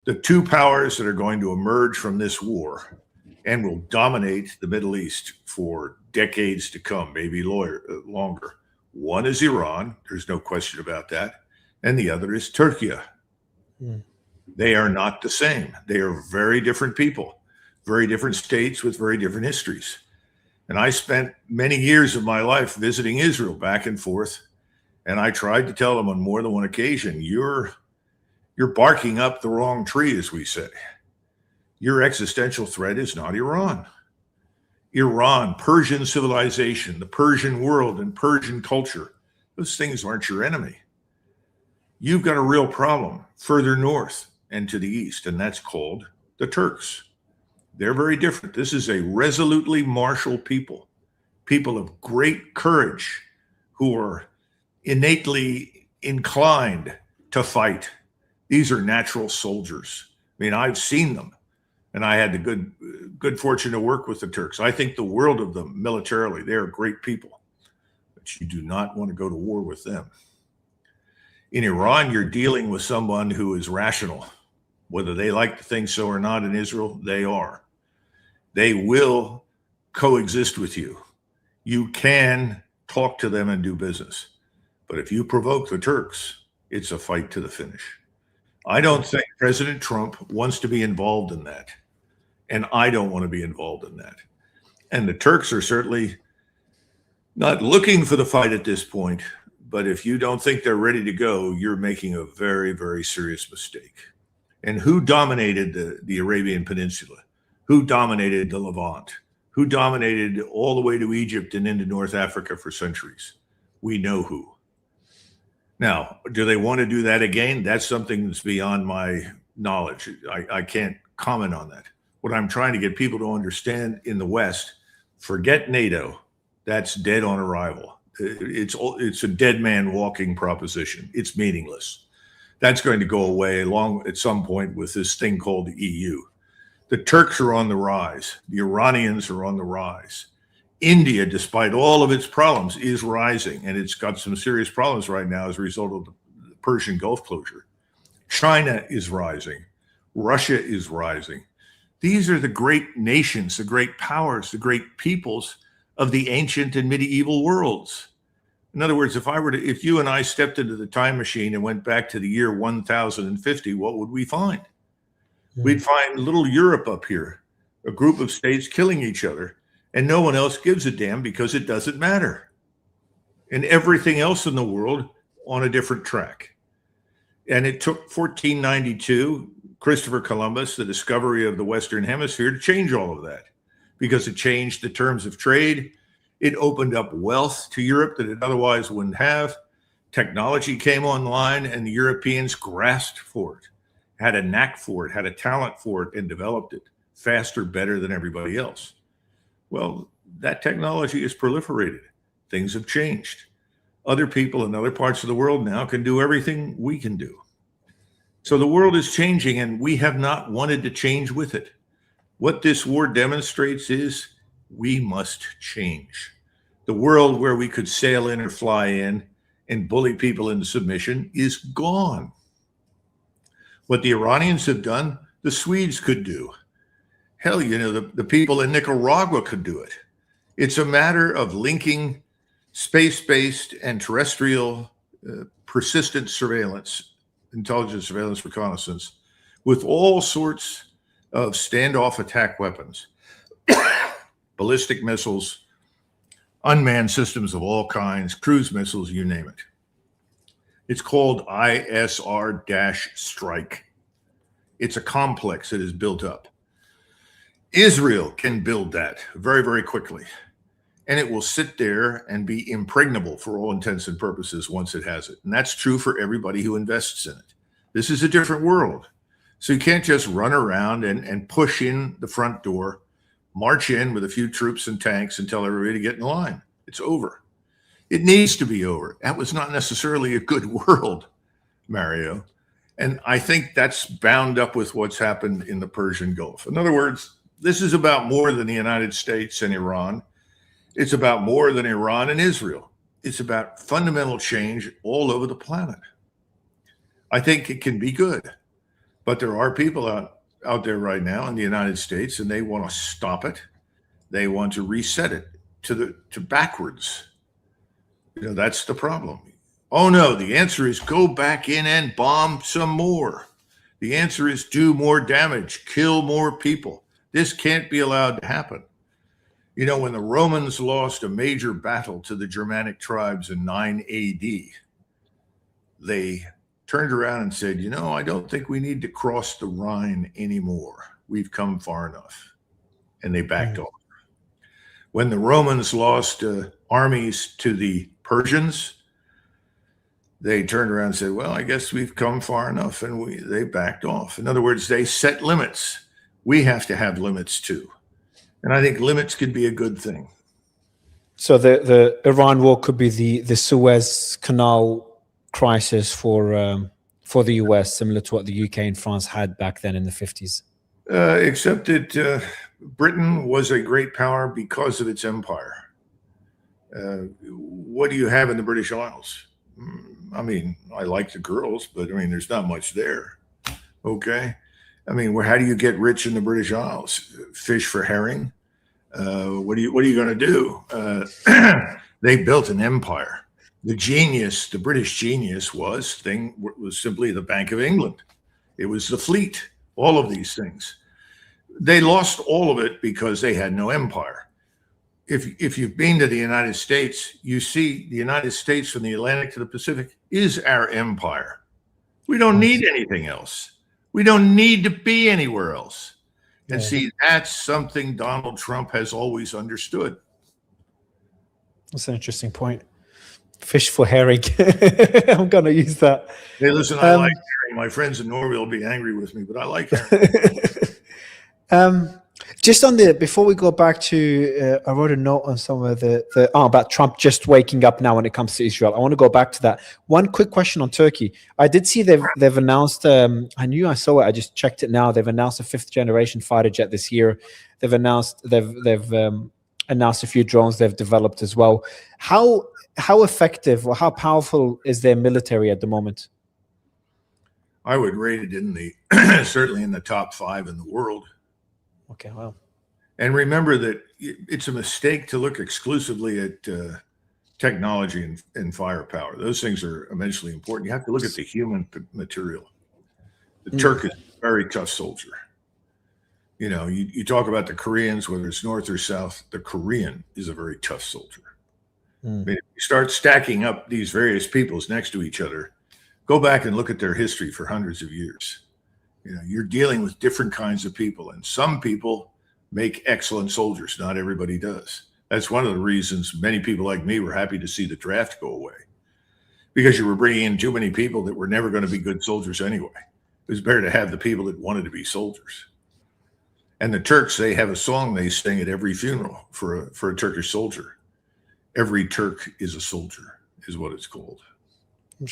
The two powers that are going to emerge from this war and will dominate the Middle East for decades to come, maybe longer. One is Iran, there's no question about that, and the other is Turkey. Mm. They are not the same. They are very different people, very different states with very different histories. And I spent many years of my life visiting Israel back and forth, and I tried to tell them on more than one occasion, you're barking up the wrong tree, as we say. Your existential threat is not Iran. Iran, Persian civilization, the Persian world and Persian culture, those things aren't your enemy. You've got a real problem further north and to the east, and that's called the Turks. They're very different. This is a resolutely martial people, people of great courage who are innately inclined to fight. These are natural soldiers. I mean, I've seen them, and I had the good fortune to work with the Turks. I think the world of them militarily. They are great people, but you do not want to go to war with them. In Iran, you're dealing with someone who is rational. Whether they like to think so or not in Israel, they are. They will coexist with you. You can talk to them and do business. But if you provoke the Turks, it's a fight to the finish. I don't think President Trump wants to be involved in that. And I don't want to be involved in that. And the Turks are certainly not looking for the fight at this point. But if you don't think they're ready to go, you're making a very, very serious mistake. And who dominated the Arabian Peninsula? Who dominated the Levant? Who dominated all the way to Egypt and into North Africa for centuries? We know who. Now, do they want to do that again? That's something that's beyond my knowledge. I can't comment on that. What I'm trying to get people to understand in the West, forget NATO. That's dead on arrival. It's a dead man walking proposition. It's meaningless. That's going to go away along at some point with this thing called the EU. The Turks are on the rise. The Iranians are on the rise. India, despite all of its problems, is rising, and it's got some serious problems right now as a result of the Persian Gulf closure. China is rising. Russia is rising. These are the great nations, the great powers, the great peoples of the ancient and medieval worlds. In other words, if you and I stepped into the time machine and went back to the year 1050, what would we find? Mm-hmm. We'd find little Europe up here, a group of states killing each other, and no one else gives a damn because it doesn't matter. And everything else in the world on a different track. And it took 1492, Christopher Columbus, the discovery of the Western Hemisphere, to change all of that, because it changed the terms of trade. It opened up wealth to Europe that it otherwise wouldn't have. Technology came online, and the Europeans grasped for it, had a knack for it, had a talent for it, and developed it faster, better than everybody else. Well, that technology is proliferated. Things have changed. Other people in other parts of the world now can do everything we can do. So the world is changing, and we have not wanted to change with it. What this war demonstrates is we must change. The world where we could sail in or fly in and bully people into submission is gone. What the Iranians have done, the Swedes could do. Hell, the people in Nicaragua could do it. It's a matter of linking space-based and terrestrial persistent surveillance, intelligence, surveillance, reconnaissance, with all sorts of standoff attack weapons, ballistic missiles, unmanned systems of all kinds, cruise missiles, you name it. It's called ISR-Strike. It's a complex that is built up. Israel can build that very, very quickly. And it will sit there and be impregnable for all intents and purposes once it has it. And that's true for everybody who invests in it. This is a different world. So you can't just run around and push in the front door, march in with a few troops and tanks and tell everybody to get in line. It's over. It needs to be over. That was not necessarily a good world, Mario. And I think that's bound up with what's happened in the Persian Gulf. In other words, this is about more than the United States and Iran. It's about more than Iran and Israel. It's about fundamental change all over the planet. I think it can be good, But there are people out there right now in the United States, and they want to stop it. They want to reset it to backwards. That's the problem. Oh no, the answer is go back in and bomb some more. The answer is do more damage, kill more people. This can't be allowed to happen. When the Romans lost a major battle to the Germanic tribes in 9 AD, they turned around and said, I don't think we need to cross the Rhine anymore. We've come far enough. And they backed off. When the Romans lost armies to the Persians, they turned around and said, well, I guess we've come far enough, and they backed off. In other words, they set limits. We have to have limits too. And I think limits could be a good thing. So the Iran war could be the Suez Canal crisis for the US, similar to what the UK and France had back then in the 50s. Except that Britain was a great power because of its empire. What do you have in the British Isles? I mean, I like the girls, but there's not much there. Okay. How do you get rich in the British Isles? Fish for herring? What are you going to do? They built an empire. The British genius was simply the Bank of England. It was the fleet, all of these things. They lost all of it because they had no empire. If you've been to the United States, you see the United States from the Atlantic to the Pacific is our empire. We don't need anything else. We don't need to be anywhere else. And see, that's something Donald Trump has always understood. That's an interesting point. Fish for herring. I'm going to use that. Hey, listen, I like herring. My friends in Norway will be angry with me, but I like herring. Just on before we go back to, I wrote a note on some of about Trump just waking up now when it comes to Israel. I want to go back to that. One quick question on Turkey. I did see they've announced, I knew I saw it, I just checked it now. They've announced a 5th generation fighter jet this year. They've announced a few drones they've developed as well. How effective or how powerful is their military at the moment? I would rate it certainly in the top 5 in the world. Okay, wow. And remember that it's a mistake to look exclusively at technology and firepower. Those things are immensely important. You have to look at the human material. The Turk is a very tough soldier. You talk about the Koreans, whether it's North or South, the Korean is a very tough soldier. If you start stacking up these various peoples next to each other, go back and look at their history for hundreds of years. You're dealing with different kinds of people, and some people make excellent soldiers. Not everybody does. That's one of the reasons many people like me were happy to see the draft go away, because you were bringing in too many people that were never going to be good soldiers anyway. It was better to have the people that wanted to be soldiers. And the Turks, they have a song they sing at every funeral for a Turkish soldier. Every Turk is a soldier, is what it's called.